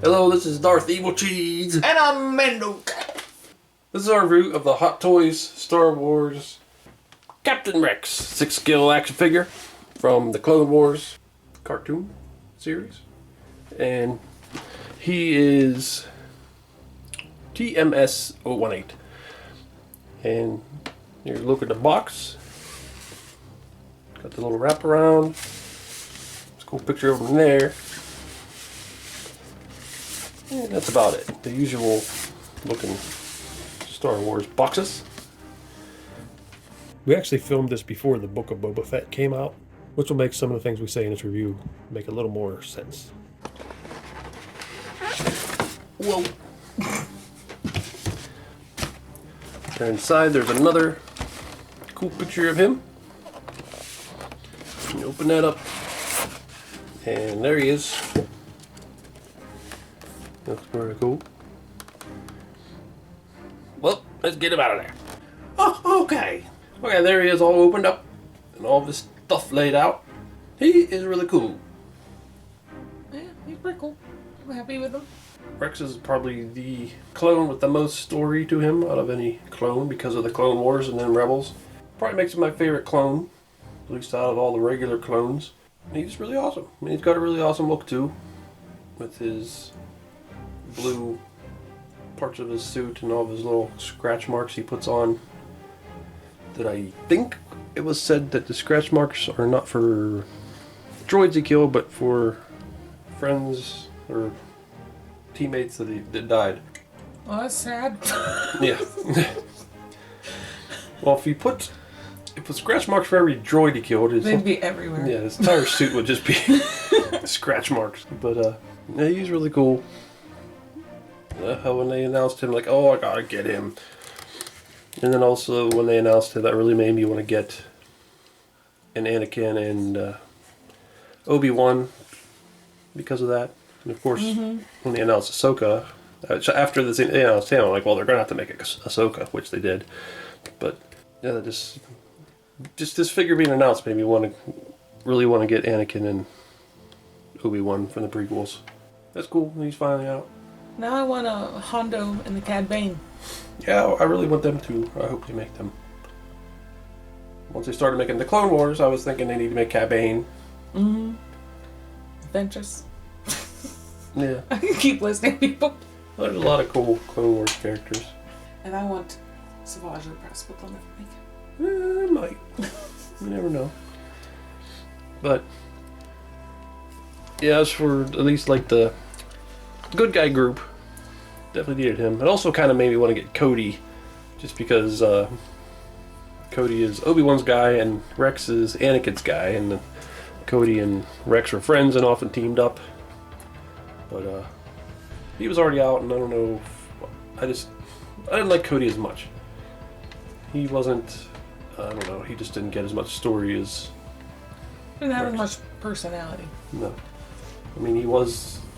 Hello, this is Darth Evilcheese. And I'm Mendo. This is our review of the Hot Toys Star Wars Captain Rex 6-scale action figure from the Clone Wars cartoon series. And he is TMS 018. And you look at the box. Got the little wraparound. It's a cool picture of him there. And that's about it. The usual looking Star Wars boxes. We actually filmed this before the Book of Boba Fett came out, which will make some of the things we say in this review make a little more sense. Whoa. And inside there's another cool picture of him. You open that up, and there he is. That's very cool. Well, let's get him out of there. Oh, okay. Okay, there he is, all opened up, and all this stuff laid out. He is really cool. Yeah, he's pretty cool. I'm happy with him. Rex is probably the clone with the most story to him out of any clone because of the Clone Wars and then Rebels. Probably makes him my favorite clone, at least out of all the regular clones. And he's really awesome. I mean, he's got a really awesome look too, with his blue parts of his suit and all of his little scratch marks he puts on. That I think it was said that the scratch marks are not for droids he killed, but for friends or teammates that died. Oh, that's sad. Yeah. Well, if the scratch marks for every droid he killed, they'd be everywhere. Yeah, his entire suit would just be scratch marks. But yeah, he's really cool. How when they announced him, like, oh, I gotta get him. And then also when they announced it, that really made me want to get an Anakin and Obi-Wan because of that. And of course, when they announced Ahsoka, after they announced him, I'm like, well, they're gonna have to make it Ahsoka, which they did. But yeah, just this figure being announced made me really want to get Anakin and Obi-Wan from the prequels. That's cool. He's finally out. Now I want a Hondo and the Cad Bane. Yeah, I really want them to. I hope they make them. Once they started making the Clone Wars, I was thinking they need to make Cad Bane. Mm-hmm. Ventress. Yeah. I can keep listing people. There's a lot of cool Clone Wars characters. And I want Savage Press, but they'll never make it. Might. You never know. But yeah, as for at least like the good guy group, definitely needed him. It also kind of made me want to get Cody, just because Cody is Obi-Wan's guy and Rex is Anakin's guy, and Cody and Rex were friends and often teamed up. But he was already out, and I don't know. I didn't like Cody as much. He wasn't. I don't know. He just didn't get as much story as. Didn't have as much personality. No. I mean,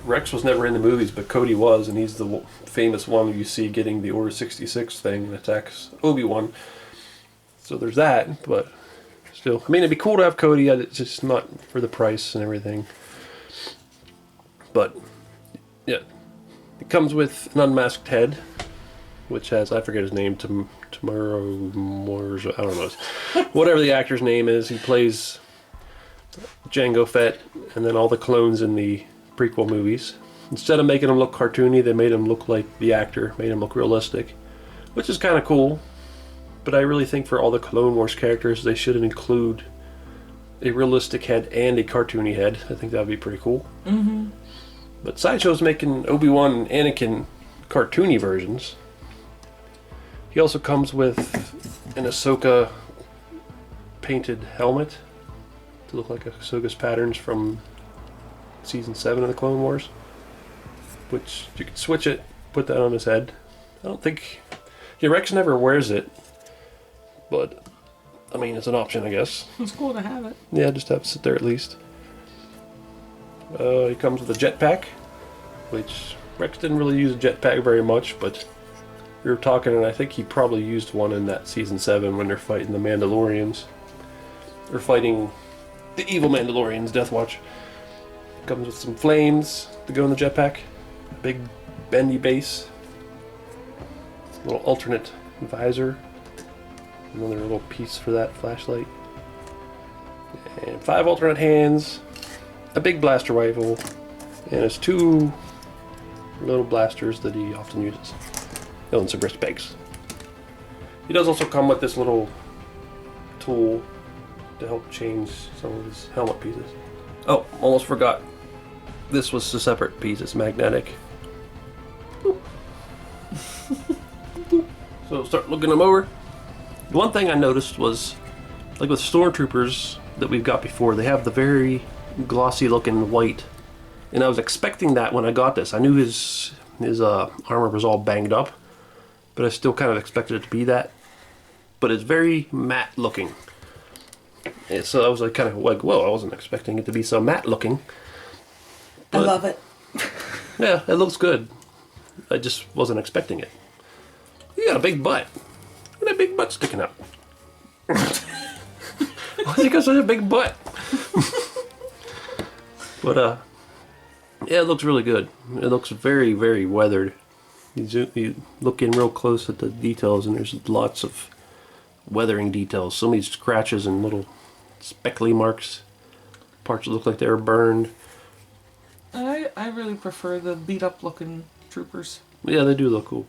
Rex was never in the movies, but Cody was, and he's the famous one you see getting the Order 66 thing that attacks Obi-Wan. So there's that, but still. I mean, it'd be cool to have Cody, it's just not for the price and everything. But, yeah. It comes with an unmasked head, which has, I forget his name, Tomorrow Moores, I don't know. Whatever the actor's name is, he plays Jango Fett, and then all the clones in the prequel movies. Instead of making him look cartoony, they made him look like the actor, made him look realistic, which is kind of cool. But I really think for all the Clone Wars characters, they should include a realistic head and a cartoony head. I think that would be pretty cool. Mm-hmm. But Sideshow's making Obi-Wan and Anakin cartoony versions. He also comes with an Ahsoka painted helmet to look like Ahsoka's patterns from Season 7 of the Clone Wars, which you can switch it, put that on his head. I don't think... Yeah, Rex never wears it, but, I mean, it's an option, I guess. It's cool to have it. Yeah, just have it sit there at least. He comes with a jetpack, which Rex didn't really use a jetpack very much, but we were talking, and I think he probably used one in that Season 7 when they're fighting the Mandalorians. They're fighting the evil Mandalorians, Death Watch. Comes with some flames to go in the jetpack. big bendy base, little alternate visor, another little piece for that flashlight, and 5 alternate hands, a big blaster rifle, and his 2 little blasters that he often uses. Oh, and some wrist pegs. He does also come with this little tool to help change some of his helmet pieces. Oh, almost forgot. This was a separate piece. It's magnetic. Boop. Boop. So start looking them over. The one thing I noticed was, like with stormtroopers that we've got before, they have the very glossy looking white. And I was expecting that when I got this. I knew his armor was all banged up, but I still kind of expected it to be that. But it's very matte looking. And so I was like, kind of like, whoa, I wasn't expecting it to be so matte looking. But, I love it. Yeah, it looks good. I just wasn't expecting it. You got a big butt. Look at that big butt sticking out. Why you got such a big butt? But, yeah, it looks really good. It looks very, very weathered. You look in real close at the details, and there's lots of weathering details. So many scratches and little speckly marks. Parts that look like they were burned. I really prefer the beat up looking troopers. Yeah, they do look cool.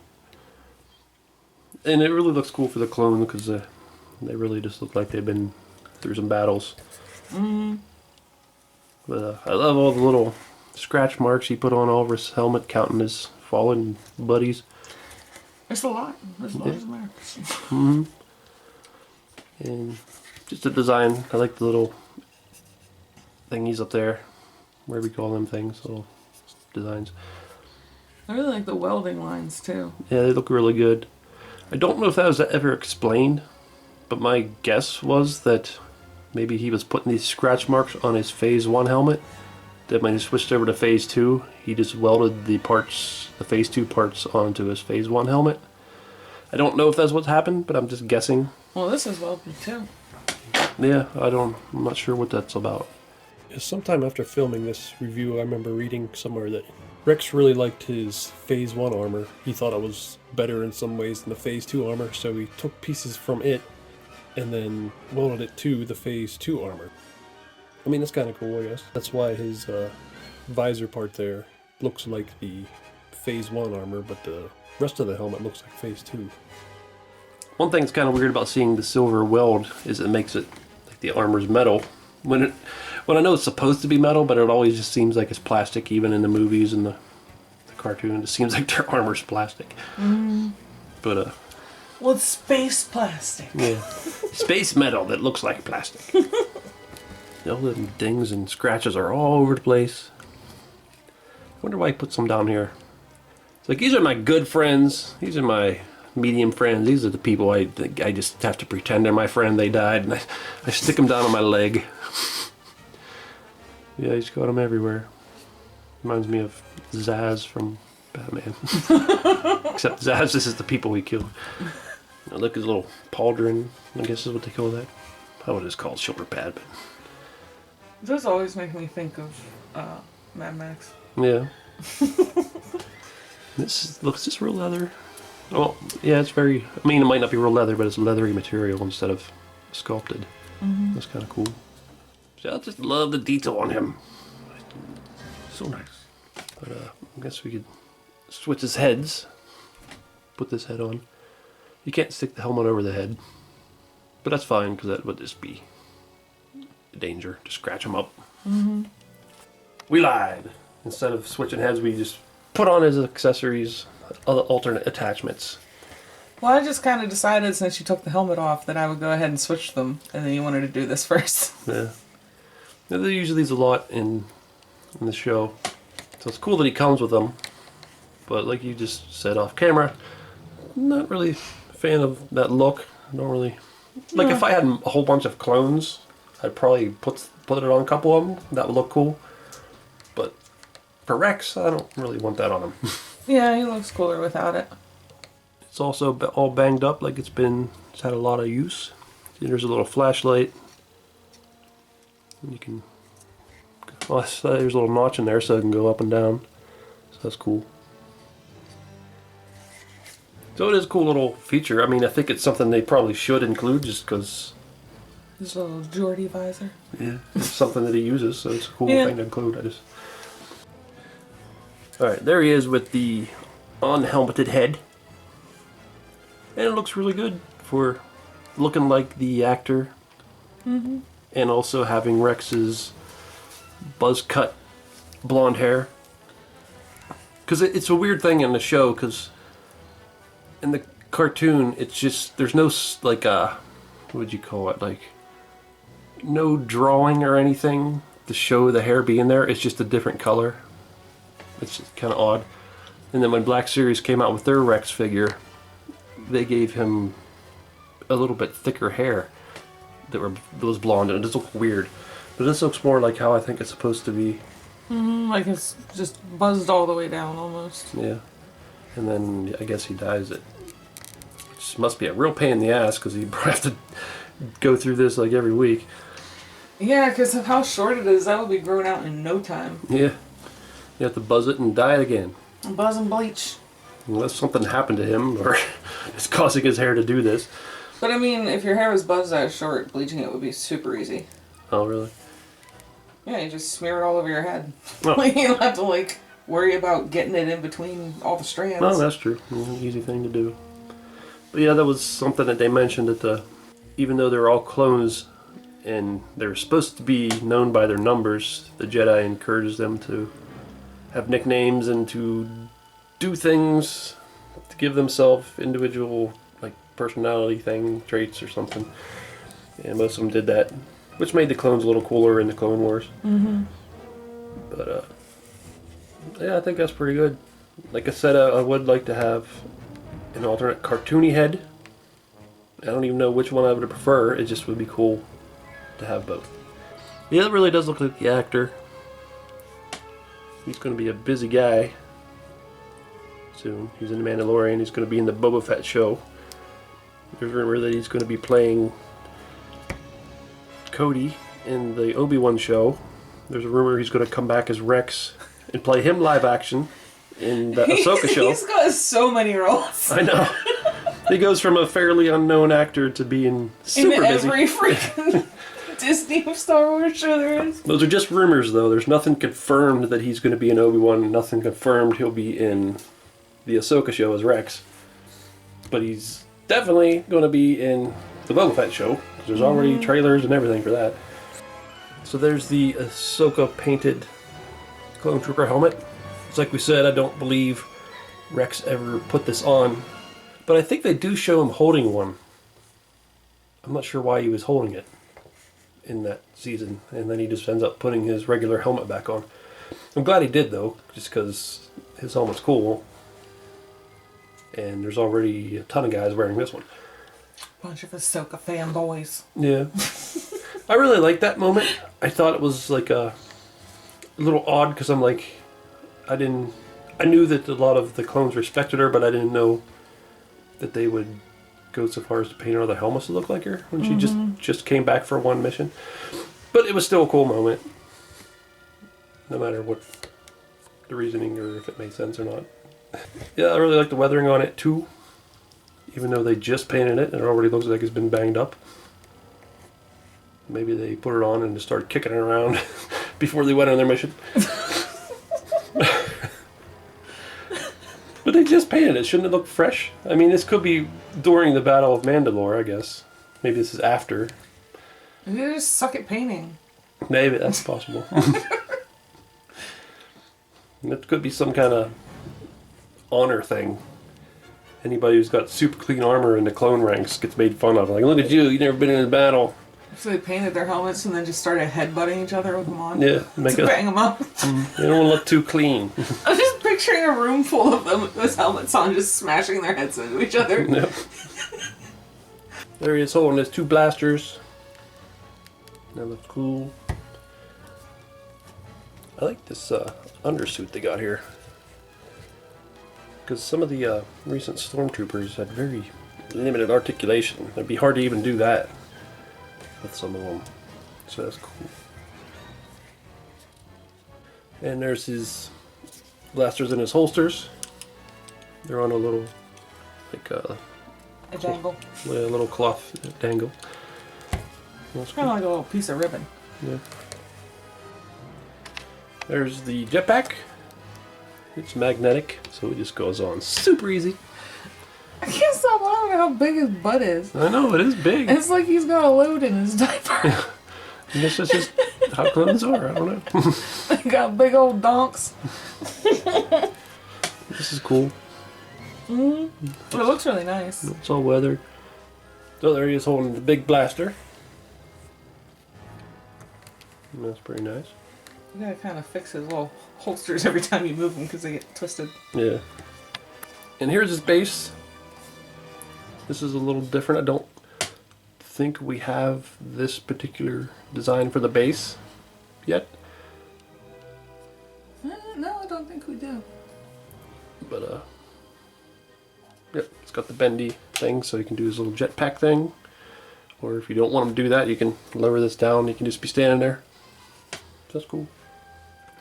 And it really looks cool for the clone because they really just look like they've been through some battles. Mm-hmm. But I love all the little scratch marks he put on all of his helmet, counting his fallen buddies. There's a lot. There's lots of marks. Mm-hmm. And just the design. I like the little thingies up there. Whatever you call them things. Little designs. I really like the welding lines too. Yeah, they look really good. I don't know if that was ever explained, but my guess was that maybe he was putting these scratch marks on his Phase 1 helmet. That when he switched over to Phase 2, he just welded the parts, the Phase 2 parts onto his Phase 1 helmet. I don't know if that's what's happened, but I'm just guessing. Well, this is welded too. Yeah, I'm not sure what that's about. Sometime after filming this review, I remember reading somewhere that Rex really liked his Phase 1 armor. He thought it was better in some ways than the Phase 2 armor, so he took pieces from it and then welded it to the Phase 2 armor. I mean, that's kind of cool, I guess. That's why his visor part there looks like the Phase 1 armor, but the rest of the helmet looks like Phase 2. One thing that's kind of weird about seeing the silver weld is it makes it like the armor's metal. When I know it's supposed to be metal, but it always just seems like it's plastic, even in the movies and the cartoon. It seems like their armor's plastic. Mm. But, well, it's space plastic. Yeah. Space metal that looks like plastic. All the dings and scratches are all over the place. I wonder why he put some down here. It's like, these are my good friends. These are my medium friends. These are the people I just have to pretend they're my friend. They died, and I stick them down on my leg. Yeah, he's got them everywhere. Reminds me of Zaz from Batman. Except Zaz, this is the people we killed. Now look at his little pauldron, I guess is what they call that. I don't know what it's called, shoulder pad. But... Those always make me think of Mad Max. Yeah. Looks this real leather? Well, yeah, it's very... I mean, it might not be real leather, but it's leathery material instead of sculpted. Mm-hmm. That's kind of cool. I just love the detail on him. So nice. But I guess we could switch his heads. Put this head on. You can't stick the helmet over the head. But that's fine, because that would just be a danger to scratch him up. Mm-hmm. We lied. Instead of switching heads, we just put on his accessories, other alternate attachments. Well, I just kind of decided since you took the helmet off that I would go ahead and switch them. And then you wanted to do this first. Yeah. They use these a lot in the show, so it's cool that he comes with them. But like you just said off camera, not really a fan of that look. I don't really like. If I had a whole bunch of clones, I'd probably put it on a couple of them. That would look cool. But for Rex, I don't really want that on him. Yeah, he looks cooler without it. It's also all banged up, like it's had a lot of use. See, there's a little flashlight. You can, there's a little notch in there so it can go up and down. So that's cool. So it is a cool little feature. I mean, I think it's something they probably should include just because... This little Geordie visor. Yeah, it's something that he uses, so it's a cool thing to include. Alright, there he is with the unhelmeted head. And it looks really good for looking like the actor. Mm-hmm. And also having Rex's buzz cut blonde hair. Because it's a weird thing in the show, because in the cartoon, it's just, there's no, like, what would you call it, like, no drawing or anything to show the hair being there. It's just a different color. It's kind of odd. And then when Black Series came out with their Rex figure, they gave him a little bit thicker hair that was blonde, and it just looked weird. But this looks more like how I think it's supposed to be. Like it's just buzzed all the way down almost. Yeah. And then I guess he dyes it. Which must be a real pain in the ass, because he'd have to go through this like every week. Yeah, because of how short it is, that would be grown out in no time. Yeah. You have to buzz it and dye it again. Buzz and bleach. Unless something happened to him, or it's causing his hair to do this. But I mean, if your hair was buzzed that short, bleaching it would be super easy. Oh, really? Yeah, you just smear it all over your head. Oh. You don't have to, like, worry about getting it in between all the strands. No, that's true. Easy thing to do. But yeah, that was something that they mentioned that even though they're all clones and they're supposed to be known by their numbers, the Jedi encourages them to have nicknames and to do things to give themselves individual, like, personality traits or something. And most of them did that, which made the clones a little cooler in the Clone Wars. Mm-hmm. But yeah, I think that's pretty good. Like I said, I would like to have an alternate cartoony head. I don't even know which one I would prefer. It just would be cool to have both. Yeah, it really does look like the actor. He's going to be a busy guy soon. He's in The Mandalorian. He's going to be in the Boba Fett show. There's a rumor that he's going to be playing Cody in the Obi-Wan show. There's a rumor he's going to come back as Rex and play him live action in the Ahsoka show. He's got so many roles. I know. He goes from a fairly unknown actor to being super busy. In every freaking Disney Star Wars show there is. Those are just rumors, though. There's nothing confirmed that he's going to be in Obi-Wan. Nothing confirmed he'll be in the Ahsoka show as Rex. But he's definitely going to be in the Boba Fett show. Because there's already trailers and everything for that. So there's the Ahsoka painted Clone Trooper helmet. It's like we said, I don't believe Rex ever put this on. But I think they do show him holding one. I'm not sure why he was holding it in that season. And then he just ends up putting his regular helmet back on. I'm glad he did, though, just because his helmet's cool. And there's already a ton of guys wearing this one. Bunch of Ahsoka fanboys. Yeah. I really liked that moment. I thought it was like a little odd because I'm like, I knew that a lot of the clones respected her, but I didn't know that they would go so far as to paint all the helmets to look like her when she just came back for one mission. But it was still a cool moment, no matter what the reasoning or if it made sense or not. Yeah, I really like the weathering on it too, even though they just painted it and it already looks like it's been banged up. Maybe they put it on and just started kicking it around before they went on their mission. But they just painted it. Shouldn't it look fresh? I mean, this could be during the Battle of Mandalore, I guess. Maybe this is after. Maybe they just suck at painting. Maybe, that's possible. It could be some kind of honor thing. Anybody who's got super clean armor in the clone ranks gets made fun of. Like, look at you, you've never been in a battle. So they painted their helmets and then just started headbutting each other with them on. Yeah, to bang them up. They don't want to look too clean. I'm just picturing a room full of them with helmets on, just smashing their heads into each other. Yep. There he is holding his two blasters. That looks cool. I like this undersuit they got here. Because some of the recent stormtroopers had very limited articulation. It'd be hard to even do that with some of them. So that's cool. And there's his blasters in his holsters. They're on a little like a dangle. a little cloth dangle. It's kind of like a little piece of ribbon. Yeah. There's the jetpack. It's magnetic, so it just goes on super easy. I can't stop laughing at how big his butt is. I know, it is big. It's like he's got a load in his diaper. I guess that's just how clowns are, I don't know. They got big old donks. This is cool. It looks really nice. It's all weathered. So there he is holding the big blaster. And that's pretty nice. You gotta kind of fix his little holsters every time you move them because they get twisted. Yeah. And here's his base. This is a little different. I don't think we have this particular design for the base yet. No, I don't think we do. But, yep, it's got the bendy thing so you can do his little jetpack thing. Or if you don't want him to do that, you can lower this down. You can just be standing there. That's cool.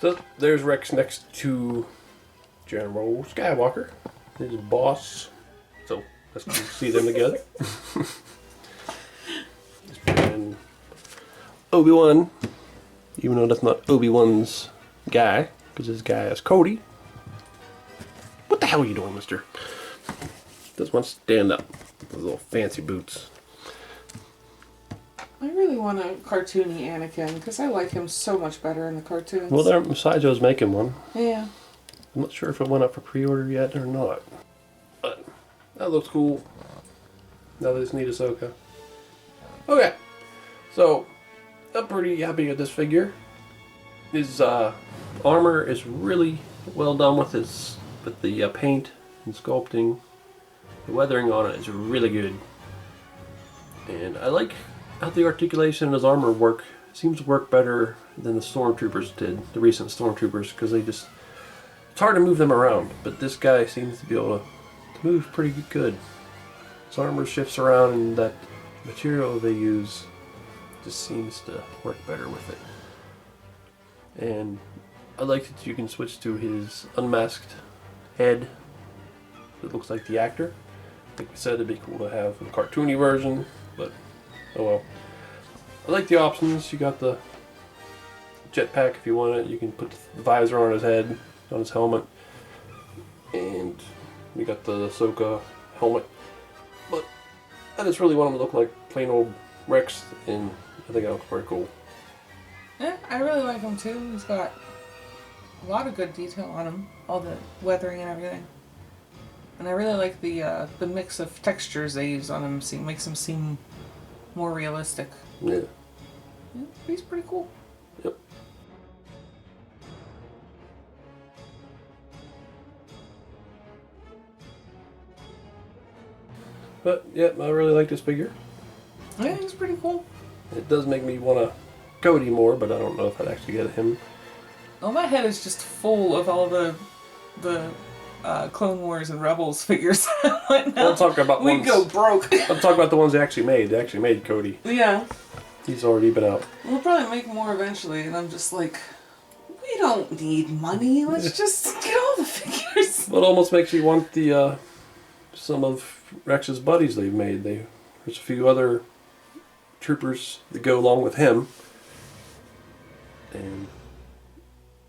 So there's Rex next to General Skywalker, his boss. So that's cool to see them together. And Obi-Wan, even though that's not Obi-Wan's guy, because his guy is Cody. What the hell are you doing, mister? Doesn't want to stand up with those little fancy boots. I really want a cartoony Anakin because I like him so much better in the cartoons. Well, Sidesho's making one. Yeah. I'm not sure if it went up for pre-order yet or not. But that looks cool. Now they just need Ahsoka. Okay. So, I'm pretty happy with this figure. His armor is really well done with the paint and sculpting. The weathering on it is really good. And I like how the articulation in his armor seems to work better than the stormtroopers did, the recent stormtroopers, because it's hard to move them around, but this guy seems to be able to move pretty good. His armor shifts around and that material they use just seems to work better with it. And I like that you can switch to his unmasked head that looks like the actor. Like we said, it'd be cool to have a cartoony version, but oh well. I like the options. You got the jetpack if you want it. You can put the visor on his head, on his helmet. And we got the Ahsoka helmet. But I just really want him to look like plain old Rex, and I think that looks pretty cool. Yeah, I really like him too. He's got a lot of good detail on him. All the weathering and everything. And I really like the mix of textures they use on him. Makes him seem more realistic. Yeah. Yeah, he's pretty cool. Yep. But, yeah, I really like this figure. Yeah, he's pretty cool. It does make me want to Cody more, but I don't know if I'd actually get him. Oh, my head is just full of all the Clone Wars and Rebels figures. Right now. I'm talking about we go broke. I'm talking about the ones they actually made. They actually made Cody. Yeah. He's already been out. We'll probably make more eventually, and I'm just like, we don't need money. Let's just get all the figures. Well, it almost makes you want the some of Rex's buddies they've made. There's a few other troopers that go along with him, and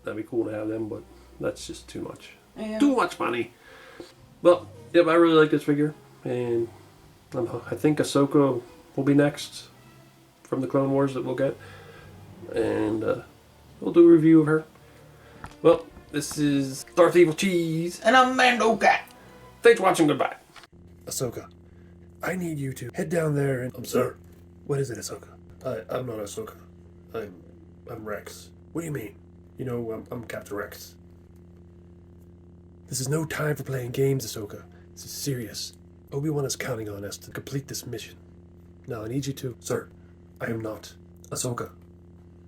that'd be cool to have them, but that's just too much. Yeah. Too much money. Well, yep, I really like this figure, and I think Ahsoka will be next from the Clone Wars that we'll get, and we'll do a review of her. Well, this is Darth Evilcheese, and I'm Mando Cat. Thanks for watching. Goodbye. Ahsoka, I need you to head down there and... Sir, what is it, Ahsoka? I'm not Ahsoka. I'm Rex. What do you mean? You know, I'm Captain Rex. This is no time for playing games, Ahsoka. This is serious. Obi-Wan is counting on us to complete this mission. Now I need you to... Sir, I am not Ahsoka.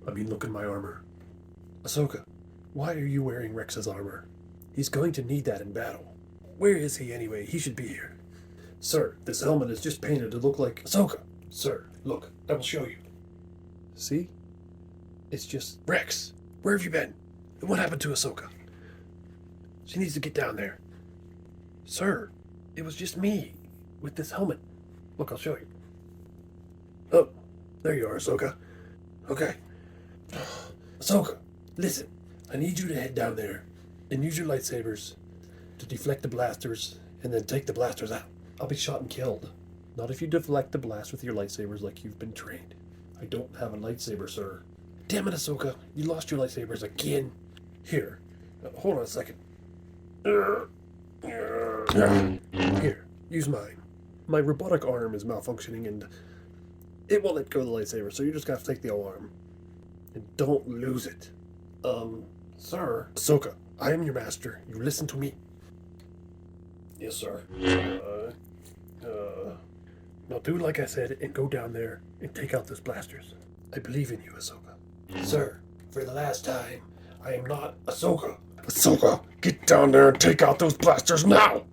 I mean, look at my armor. Ahsoka, why are you wearing Rex's armor? He's going to need that in battle. Where is he anyway? He should be here. Sir, this helmet is just painted to look like Ahsoka. Sir, look, I will show you. See? It's just Rex. Where have you been? And what happened to Ahsoka? She needs to get down there. Sir, It was just me with this helmet. Look, I'll show you. Oh, there you are, Ahsoka. Okay. Ahsoka, listen. I need you to head down there and use your lightsabers to deflect the blasters and then take the blasters out. I'll be shot and killed. Not if you deflect the blast with your lightsabers like you've been trained. I don't have a lightsaber, sir. Damn it, Ahsoka. You lost your lightsabers again. Here. Hold on a second. Here. Use mine. My robotic arm is malfunctioning and it won't let go of the lightsaber, so you just gotta take the arm. And don't lose it. Sir. Ahsoka, I am your master. You listen to me. Yes, sir. Now do like I said and go down there and take out those blasters. I believe in you, Ahsoka. Sir, for the last time, I am not Ahsoka. Ahsoka, get down there and take out those blasters now!